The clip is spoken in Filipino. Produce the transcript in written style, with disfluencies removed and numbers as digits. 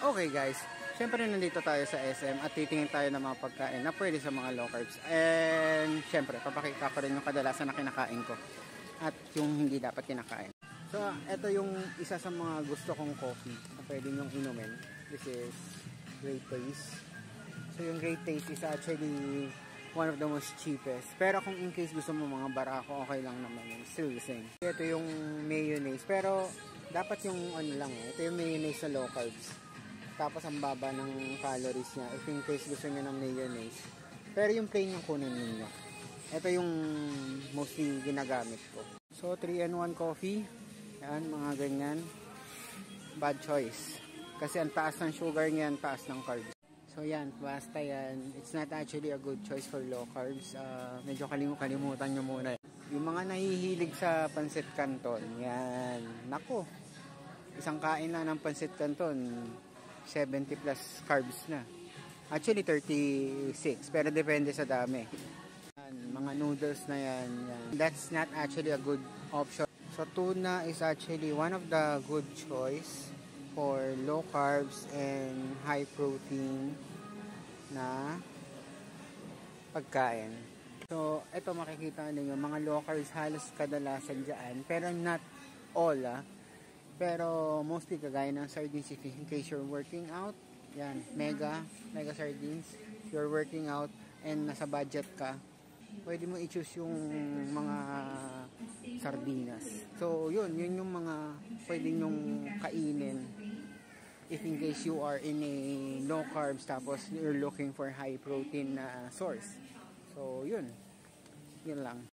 Okay guys, syempre nandito tayo sa SM at titingin tayo ng mga pagkain na pwede sa mga low carbs. And syempre, papakita ko rin yung kadalasan na kinakain ko at yung hindi dapat kinakain. So, ito yung isa sa mga gusto kong coffee na pwede nyong inumin. This is Great Taste. So, yung Great Taste is actually one of the most cheapest. Pero kung in case gusto mo mga barako, okay lang naman yun. Still the same. Ito yung mayonnaise. Pero, dapat yung ano lang ito yung mayonnaise na low carbs. Tapos ang baba ng calories niya if in case gusto niya ng mayonnaise. Pero yung plain yung kunin ninyo. Ito yung mostly ginagamit ko. So 3-in-1 coffee. Yan, mga ganyan. Bad choice. Kasi ang taas ng sugar niyan, taas ng carbs. So yan, basta yan. It's not actually a good choice for low carbs. Medyo kalimutan nyo muna. Yung mga nahihilig sa pancit canton. Yan. Nako. Isang kain lang ng pancit canton. 70 plus carbs na. Actually 36 pero depende sa dami. Yan, mga noodles na yan. That's not actually a good option. So tuna is actually one of the good choice for low carbs and high protein na pagkain. So ito makikita niyo mga low carbs halos kadalasan dyan pero not all Pero mostly kagaya ng sardines if in case you're working out. Yan, mega sardines. If you're working out and nasa budget ka, pwede mo i-choose yung mga sardinas. So yun yung mga pwede nyong kainin if in case you are in a low carbs tapos you're looking for high protein na source. So yun lang.